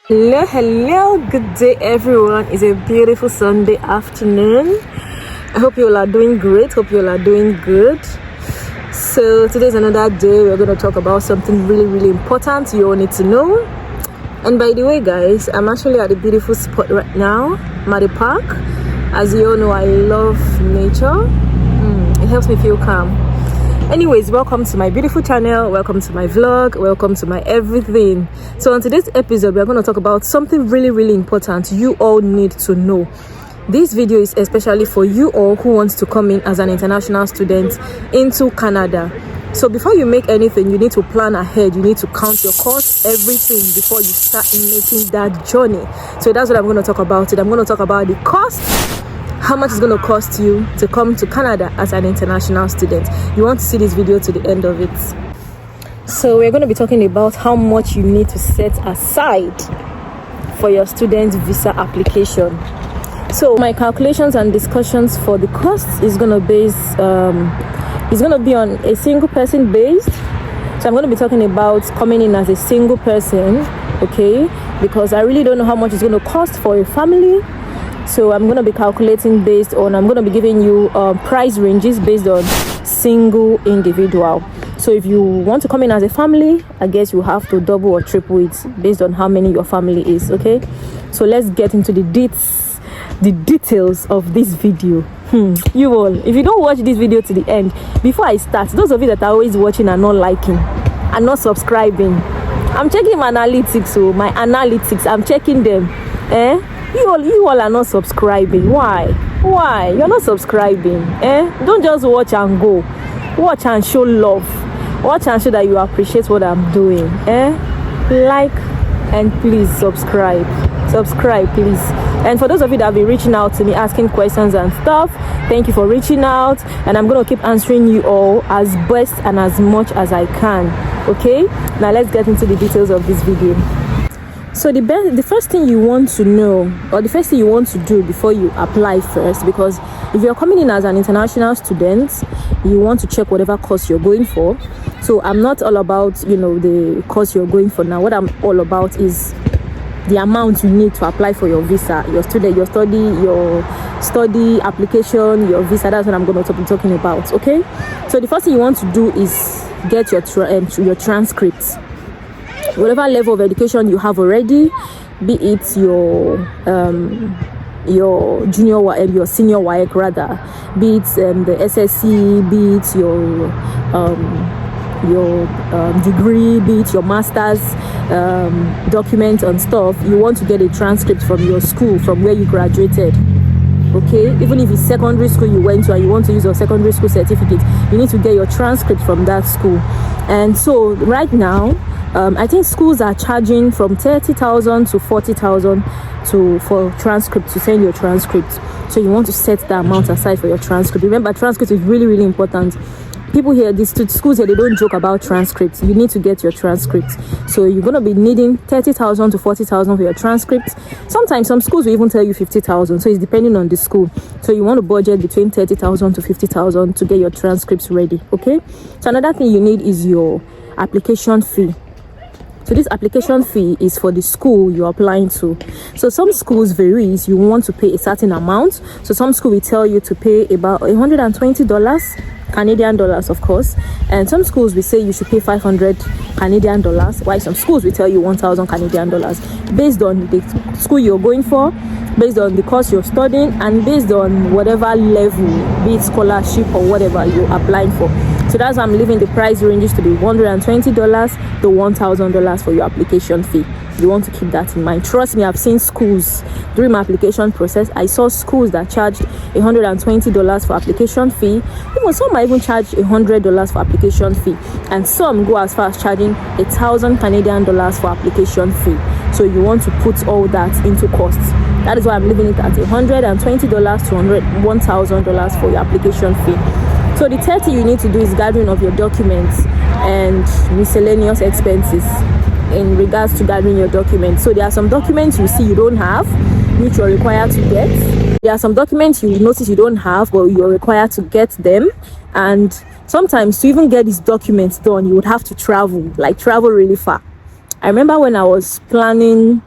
Hello, good day everyone. It's a beautiful Sunday afternoon. I hope you all are doing great. Hope you all are doing good. So today's another day. We're going to talk about something really important you all need to know. And by the way, guys, I'm actually at a beautiful spot right now. I'm at the park. As you all know, I love nature. It helps me feel calm. Anyways, welcome to my beautiful channel, welcome to my vlog, welcome to my everything. So on today's episode, we're going to talk about something really important you all need to know. This video is especially for you all who want to come in as an international student into Canada. So before you make anything, you need to plan ahead. You need to count your costs, everything, before you start making that journey. So that's what I'm going to talk about today. I'm going to talk about the cost, how much it's going to cost you to come to Canada as an international student. You want to see this video to the end of it. So we're going to be talking about how much you need to set aside for your student visa application. So my calculations and discussions for the costs is going to be on a single person based. So I'm going to be talking about coming in as a single person, okay? Because I really don't know how much it's going to cost for a family. So I'm going to be calculating I'm going to be giving you price ranges based on single individual. So if you want to come in as a family, I guess you have to double or triple it based on how many your family is, okay? So let's get into the details of this video. You all, if you don't watch this video to the end, before I start, those of you that are always watching and not liking and not subscribing, I'm checking my analytics, I'm checking them. You all are not subscribing. Why you're not subscribing? Don't just watch and go. Watch and show love. Watch and show that you appreciate what I'm doing. Like and please subscribe, please. And for those of you that have been reaching out to me asking questions and stuff, thank you for reaching out, and I'm going to keep answering you all as best and as much as I can. Okay, now let's get into the details of this video. So the first thing you want to know, or the first thing you want to do before you apply first, because if you're coming in as an international student, you want to check whatever course you're going for. So I'm not all about, the course you're going for now. What I'm all about is the amount you need to apply for your visa, your study application, your visa. That's what I'm going to be talking about, okay? So the first thing you want to do is get your transcripts. Whatever level of education you have already, be it your junior WAEC, your senior WAEC rather, be it the SSC, be it your degree, be it your master's document and stuff, you want to get a transcript from your school, from where you graduated. Okay, even if it's secondary school you went to and you want to use your secondary school certificate, you need to get your transcript from that school. And so right now, I think schools are charging from 30,000 to 40,000 for transcript, to send your transcript. So you want to set the amount aside for your transcript. Remember, transcript is really important. People here, these schools here, they don't joke about transcripts. You need to get your transcripts. So you're going to be needing 30,000 to 40,000 for your transcripts. Sometimes some schools will even tell you 50,000. So it's depending on the school. So you want to budget between 30,000 to 50,000 to get your transcripts ready. Okay. So another thing you need is your application fee. So this application fee is for the school you're applying to. So some schools varies. You want to pay a certain amount. So some school will tell you to pay about $120. Canadian dollars, of course, and some schools will say you should pay 500 Canadian dollars, while some schools will tell you 1,000 Canadian dollars, based on the school you're going for, based on the course you're studying, and based on whatever level, be it scholarship or whatever you're applying for. So that's why I'm leaving the price ranges to be $120 to $1,000 for your application fee. You want to keep that in mind. Trust me, I've seen schools during my application process. I saw schools that charged $120 for application fee. Even some might even charge $100 for application fee, and some go as far as charging 1,000 Canadian dollars for application fee. So you want to put all that into costs. That is why I'm leaving it at $120 to $1,000 for your application fee. So the 30 you need to do is gathering of your documents and miscellaneous expenses in regards to gathering your documents. So there are some documents you see you don't have, which you're required to get. There are some documents you notice you don't have, but you're required to get them. And sometimes to even get these documents done, you would have to travel really far. I remember when I was planning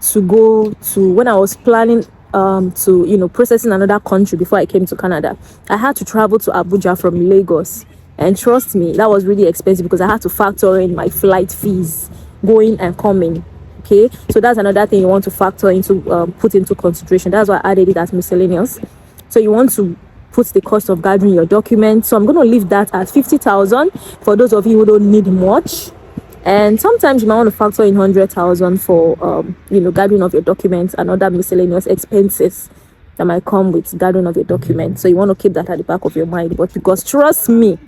to go to, when I was planning to, you know, process in another country before I came to Canada, I had to travel to Abuja from Lagos. And trust me, that was really expensive because I had to factor in my flight fees going and coming. Okay, so that's another thing you want to factor into, put into consideration. That's why I added it as miscellaneous. So you want to put the cost of gathering your documents. So I'm going to leave that at 50,000 for those of you who don't need much. And sometimes you might want to factor in 100,000 for you know, gathering of your documents and other miscellaneous expenses that might come with gathering of your documents. So you want to keep that at the back of your mind. But because trust me,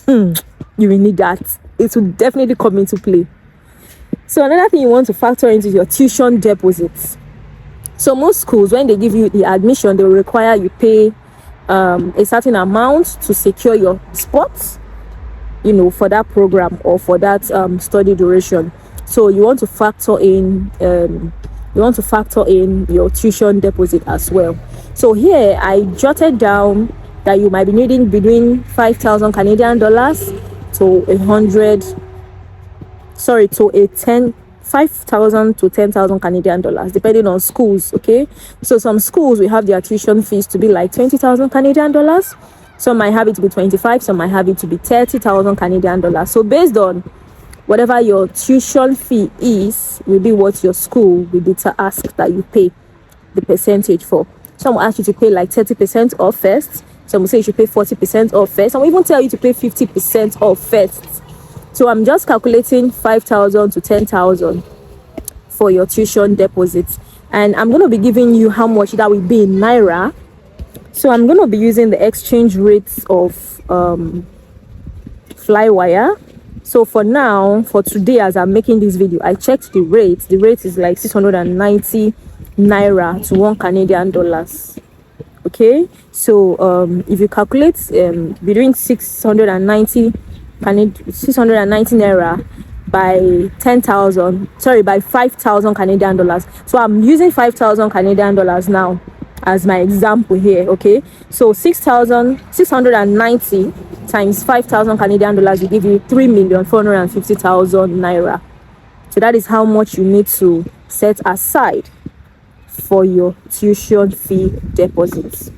you will need that. It will definitely come into play. So another thing you want to factor into your tuition deposits. So most schools, when they give you the admission, they will require you pay a certain amount to secure your spot, you know, for that program or for that study duration. So you want to factor in your tuition deposit as well. So here I jotted down that you might be needing between 5,000 Canadian dollars to 5,000 to 10,000 Canadian dollars, depending on schools. Okay, so some schools we have their tuition fees to be like 20,000 Canadian dollars. Some might have it to be 25, some might have it to be 30,000 Canadian dollars. So based on whatever your tuition fee is, will be what your school will be to ask that you pay the percentage for. Some will ask you to pay like 30% off first. Some will say you should pay 40% off first. Some will even tell you to pay 50% off first. So I'm just calculating 5,000 to 10,000 for your tuition deposit. And I'm going to be giving you how much that will be in Naira. So I'm going to be using the exchange rates of Flywire. So for now, for today, as I'm making this video, I checked the rate. The rate is like 690 Naira to 1 Canadian dollars. Okay, so if you calculate between 690 Naira by 5,000 Canadian dollars. So I'm using 5,000 Canadian dollars now as my example here. Okay, so 690 times 5,000 Canadian dollars will give you 3,450,000 Naira. So that is how much you need to set aside for your tuition fee deposits,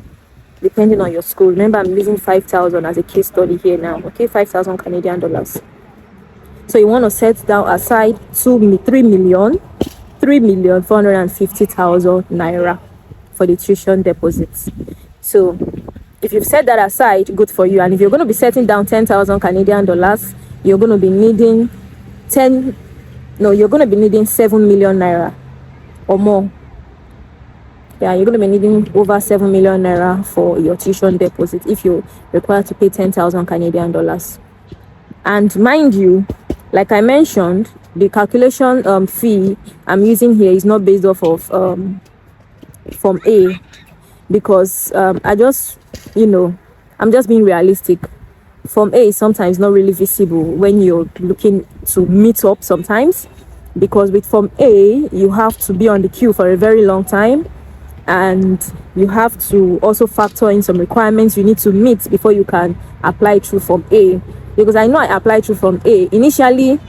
depending on your school. Remember, I'm using 5,000 as a case study here now. Okay, 5,000 Canadian dollars. So you want to set down aside 3,450,000 Naira for the tuition deposits. So if you've set that aside, good for you. And if you're going to be setting down 10,000 Canadian dollars, you're going to be needing 7 million Naira or more. Yeah, you're going to be needing over 7 million Naira for your tuition deposit if you're required to pay 10,000 Canadian dollars. And mind you, like I mentioned, the calculation fee I'm using here is not based off of Form A, because I'm just being realistic. Form A is sometimes not really visible when you're looking to meet up sometimes, because with Form A, you have to be on the queue for a very long time. And you have to also factor in some requirements you need to meet before you can apply through Form A. Because I know I applied through Form A. Initially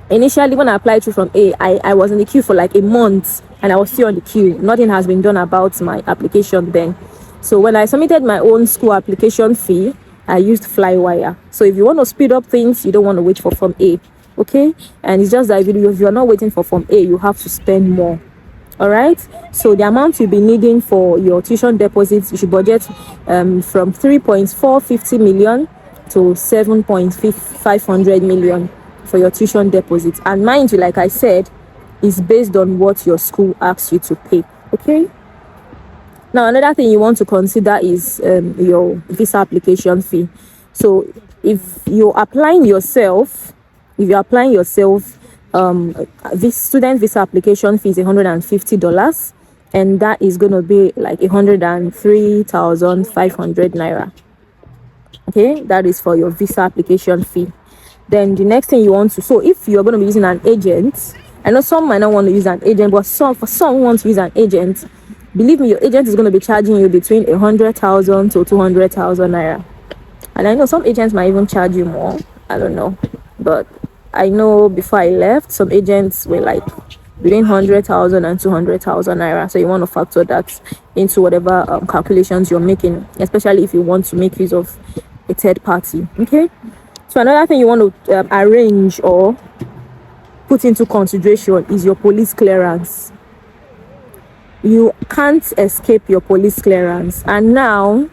when I applied through Form A, I was in the queue for like a month and I was still on the queue. Nothing has been done about my application then. So when I submitted my own school application fee, I used Flywire. So if you want to speed up things, you don't want to wait for Form A. Okay? And it's just that if you're not waiting for Form A, you have to spend more. All right, so the amount you'll be needing for your tuition deposits, you should budget from 3.450 million to 7.500 million for your tuition deposits. And mind you, like I said, is based on what your school asks you to pay. Okay, now another thing you want to consider is your visa application fee. So if you're applying yourself, this student visa application fee is $150, and that is going to be like 103,500 Naira. Okay, that is for your visa application fee. Then the next thing you want to, so if you're going to be using an agent, I know some might not want to use an agent, but for some who want to use an agent, believe me, your agent is going to be charging you between 100,000 to 200,000 Naira. And I know some agents might even charge you more. I don't know, but I know before I left, some agents were like between 100,000 and 200,000 naira. So you want to factor that into whatever calculations you're making, especially if you want to make use of a third party. Okay. So another thing you want to arrange or put into consideration is your police clearance. You can't escape your police clearance, and now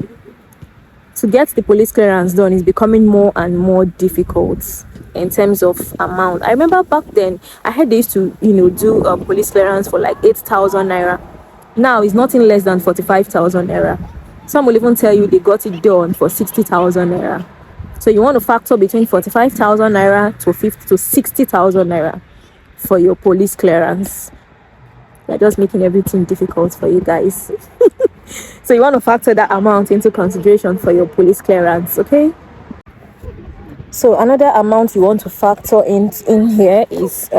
to get the police clearance done is becoming more and more difficult in terms of amount. I remember back then I heard they used to do police clearance for like 8,000 naira. Now it's nothing less than 45,000 naira. Some will even tell you they got it done for 60,000 naira. So you want to factor between 45,000 naira to 50 to 60,000 naira for your police clearance. They're just making everything difficult for you guys. So you want to factor that amount into consideration for your police clearance, okay? So another amount you want to factor in here is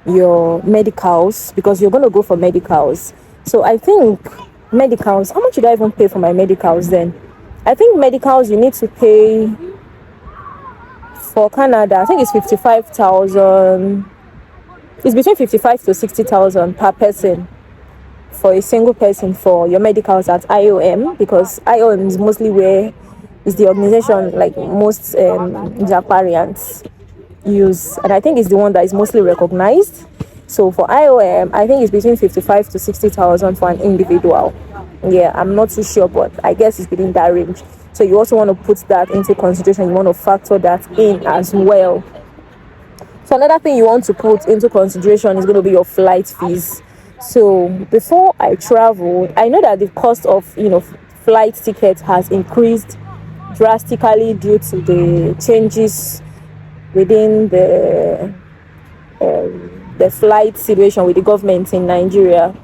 your medicals, because you're going to go for medicals. So I think medicals, how much did I even pay for my medicals then? I think medicals you need to pay for Canada, I think it's 55,000. It's between 55 to 60,000 per person for a single person for your medicals at IOM, because IOM is mostly where is the organization like most Japarians use, and I think it's the one that is mostly recognized. So for IOM, I think it's between 55 to 60,000 for an individual. Yeah, I'm not too sure, but I guess it's within that range. So you also want to put that into consideration. You want to factor that in as well. So another thing you want to put into consideration is going to be your flight fees. So before I traveled, I know that the cost of flight tickets has increased drastically due to the changes within the flight situation with the government in Nigeria.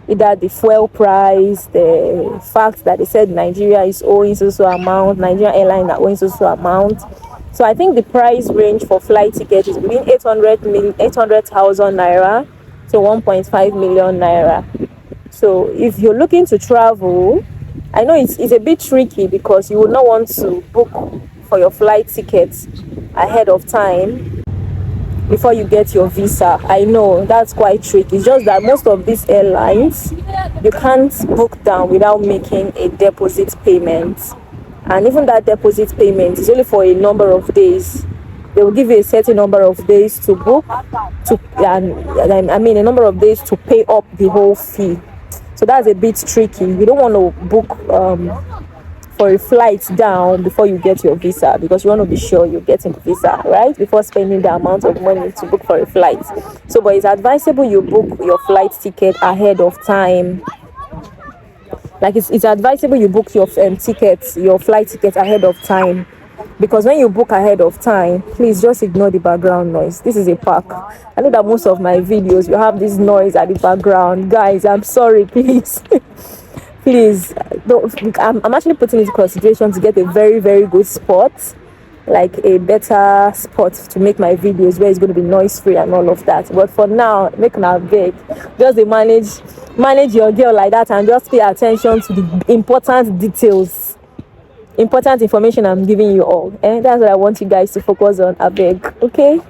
Either the fuel price, the fact that they said Nigeria is owing so amount, Nigerian airlines are owing so amount. So I think the price range for flight tickets is between 800,000 naira to 1.5 million naira. So if you're looking to travel, I know it's a bit tricky because you would not want to book for your flight tickets ahead of time before you get your visa. I know that's quite tricky. It's just that most of these airlines, you can't book down without making a deposit payment. And even that deposit payment is only for a number of days. They will give you a certain number of days to book, a number of days to pay up the whole fee. So that's a bit tricky. You don't want to book for a flight down before you get your visa, because you want to be sure you're getting the visa, right? Before spending the amount of money to book for a flight. So, but it's advisable you book your flight ticket ahead of time. Like it's advisable you book your flight tickets ahead of time, because when you book ahead of time, please just ignore the background noise. This is a park. I know that most of my videos you have this noise at the background. Guys, I'm sorry, please. Please don't. I'm actually putting into consideration to get a very, very good spot, like a better spot to make my videos where it's going to be noise free and all of that. But for now, make a big, just manage your girl like that, and just pay attention to the important details, important information I'm giving you all. And that's what I want you guys to focus on. I beg, okay?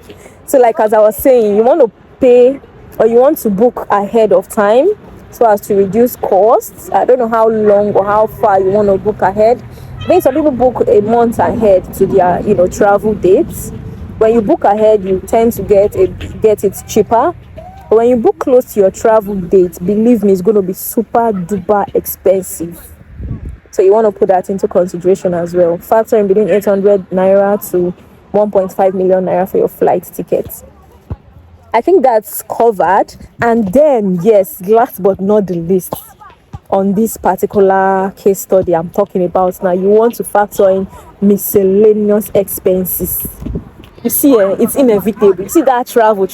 So like as I was saying, you want to pay or you want to book ahead of time so as to reduce costs. I don't know how long or how far you want to book ahead. I think some people book a month ahead to their travel dates. When you book ahead, you tend to get it cheaper. But when you book close to your travel date, believe me, it's going to be super duper expensive. So you want to put that into consideration as well. Factor in between 800 naira to 1.5 million naira for your flight tickets. I think that's covered. And then, yes, last but not the least, on this particular case study I'm talking about now, you want to factor in miscellaneous expenses. You see, it's inevitable. You see that travel,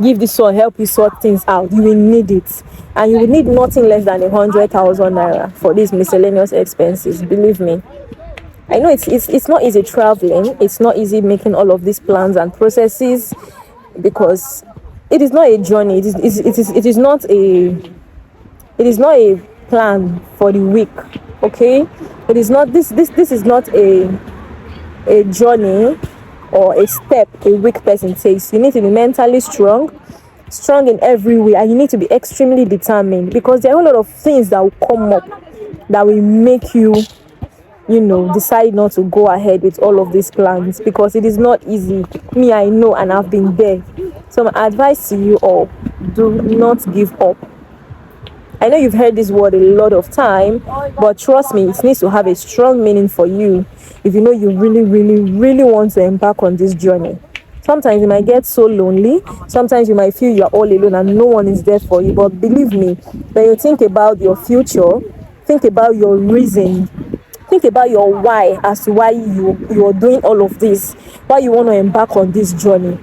give this one, help you sort things out. You will need it. And you will need nothing less than 100,000 naira for these miscellaneous expenses. Believe me. I know it's not easy traveling. It's not easy making all of these plans and processes, because it is not a journey. It is not a plan for the week. Okay? It is not this is not a journey or a step a weak person takes. You need to be mentally strong strong in every way, and you need to be extremely determined, because there are a lot of things that will come up that will make you, decide not to go ahead with all of these plans, because it is not easy. Me, I know, and I've been there. So my advice to you all: do not give up. I know you've heard this word a lot of time, but trust me, it needs to have a strong meaning for you if you know you really, really, really want to embark on this journey. Sometimes you might get so lonely. Sometimes you might feel you're all alone and no one is there for you. But believe me, when you think about your future, think about your reason, think about your why as to why you're doing all of this, why you want to embark on this journey.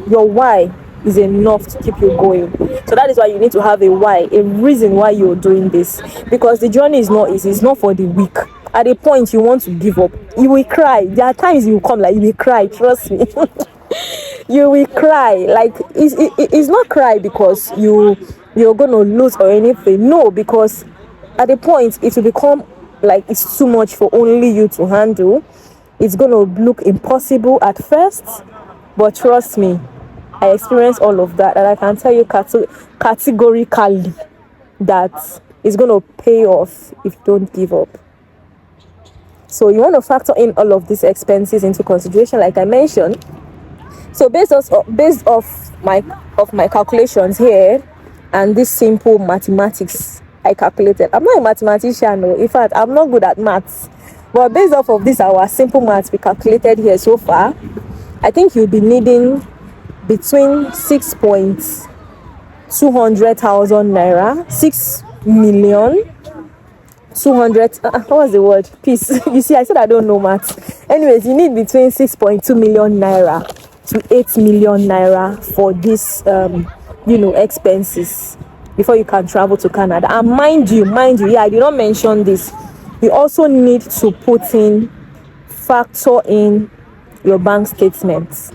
Your why is enough to keep you going. So that is why you need to have a why, a reason why you're doing this, because the journey is not easy. It's not for the weak. At a point you want to give up, you will cry. There are times you will come, like, you will cry, trust me. You will cry. Like, it's not cry because you're gonna lose or anything. No, because at a point it will become like it's too much for only you to handle. It's gonna look impossible at first, but trust me, I experienced all of that, and I can tell you categorically that it's going to pay off if you don't give up. So you want to factor in all of these expenses into consideration, like I mentioned. So based off my calculations here, and this simple mathematics I calculated. I'm not a mathematician, no. In fact, I'm not good at maths. But based off of this, our simple maths we calculated here so far, I think you'll be needing between 6,200,000 naira, 6,200,000. What was the word? Peace. You see, I said I don't know maths. Anyways, you need between 6.2 million naira to 8 million naira for this, expenses before you can travel to Canada. And mind you, yeah, I did not mention this. You also need to factor in your bank statements.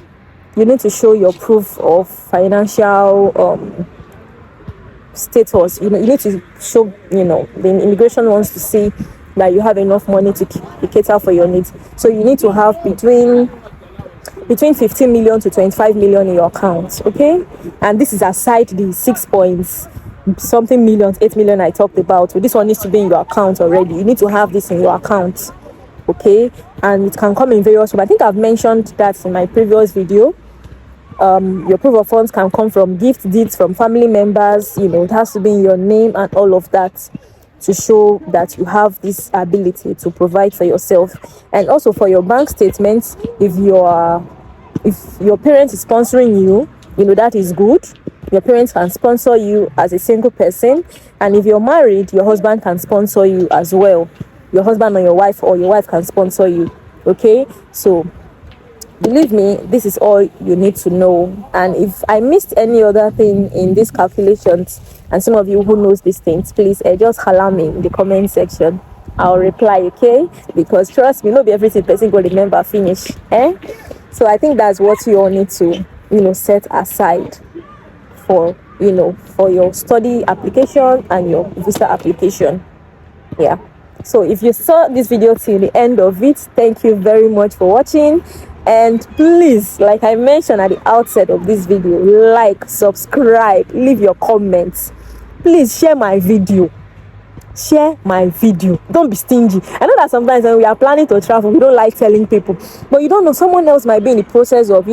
You need to show your proof of financial status. You need to show, the immigration wants to see that you have enough money to cater for your needs. So you need to have between 15 million to 25 million in your account, okay? And this is aside the 6 points something million, 8 million I talked about. So this one needs to be in your account already. You need to have this in your account, okay? And it can come in various ways. I think I've mentioned that in my previous video. Your proof of funds can come from gift deeds from family members. It has to be in your name and all of that to show that you have this ability to provide for yourself. And also for your bank statements, if your parent is sponsoring you, that is good. Your parents can sponsor you as a single person, and if you're married, your husband can sponsor you as well. Your husband or your wife can sponsor you, okay? So believe me, this is all you need to know. And if I missed any other thing in these calculations, and some of you who knows these things, please just holler me in the comment section. I'll reply, okay? Because trust me, not be everything person go remember finish. So I think that's what you all need to set aside for your study application and your visa application. Yeah. So if you saw this video till the end of it, thank you very much for watching. And please, like I mentioned at the outset of this video, like, subscribe, leave your comments. Please share my video. Don't be stingy. I know that sometimes when we are planning to travel, we don't like telling people, but you don't know, someone else might be in the process of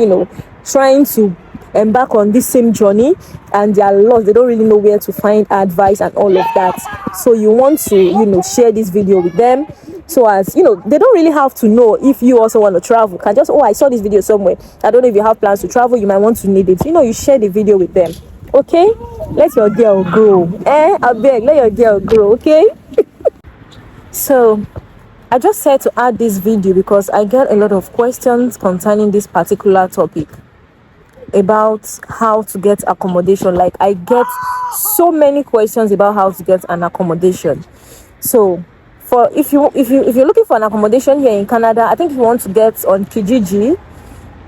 trying to embark on this same journey, and they are lost. They don't really know where to find advice and all of that. So you want to share this video with them, so as they don't really have to know if you also want to travel. Can just, I saw this video somewhere, I don't know if you have plans to travel, you might want to need it. You share the video with them, okay? Let your girl grow. I beg, let your girl grow, okay? So I just said to add this video because I get a lot of questions concerning this particular topic about how to get accommodation. Like, I get so many questions about how to get an accommodation. So if you're looking for an accommodation here in Canada, I think you want to get on Kijiji.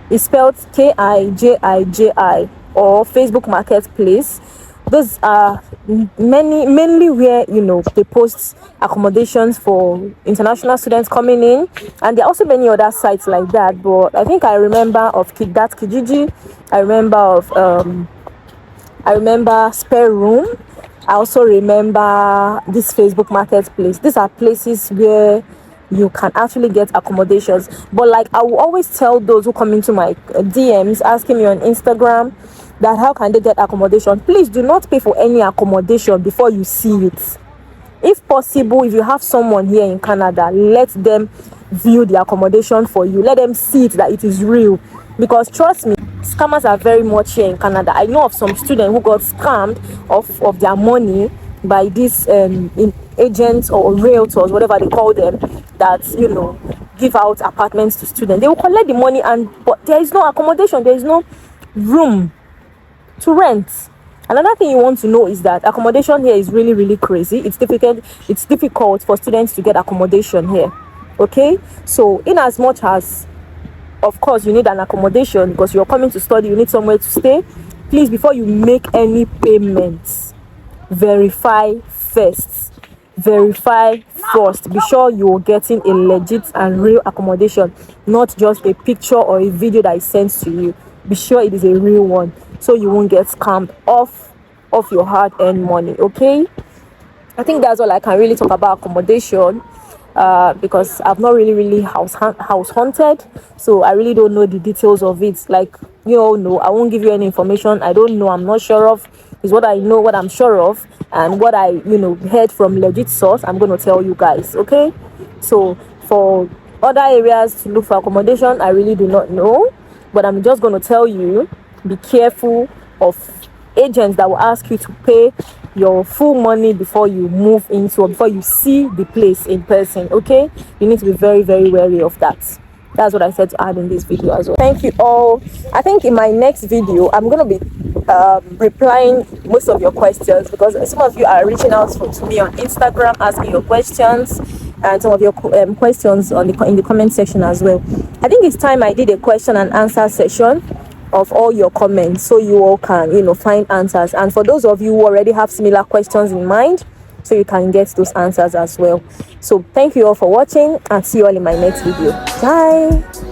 It's spelled Kijiji, or Facebook Marketplace. Those are mainly where they post accommodations for international students coming in, and there are also many other sites like that. But I think I remember of that Kijiji. I remember of I remember Spare Room. I also remember this Facebook Marketplace. These are places where you can actually get accommodations. But like I will always tell those who come into my DMs asking me on Instagram that how can they get accommodation, please do not pay for any accommodation before you see it. If possible, if you have someone here in Canada, let them view the accommodation for you. Let them see it, that it is real. Because trust me, scammers are very much here in Canada. I know of some students who got scammed of their money by these agents or realtors, whatever they call them, that give out apartments to students. They will collect the money, but there is no accommodation, there is no room to rent. Another thing you want to know is that accommodation here is really, really crazy. It's difficult for students to get accommodation here. Okay, so in as much as, of course, you need an accommodation because you're coming to study, you need somewhere to stay. Please, before you make any payments, verify first. Be sure you're getting a legit and real accommodation, not just a picture or a video that is sent to you. Be sure it is a real one, so you won't get scammed off your hard-earned money. Okay, I think that's all I can really talk about accommodation, because I've not really house hunted, so I really don't know the details of it. Like, I won't give you any information I don't know, I'm not sure of. Is what I know, what I'm sure of, and what I heard from legit source, I'm going to tell you guys. Okay, so for other areas to look for accommodation, I really do not know, but I'm just going to tell you, be careful of agents that will ask you to pay your full money before you move into, or before you see the place in person. Okay, you need to be very, very wary of that. That's what I said to add in this video as well. Thank you all. I think in my next video I'm going to be replying most of your questions, because some of you are reaching out to me on Instagram asking your questions, and some of your questions in the comment section as well. I think it's time I did a question and answer session of all your comments, so you all can find answers, and for those of you who already have similar questions in mind, so you can get those answers as well. So thank you all for watching, and see you all in my next video. Bye.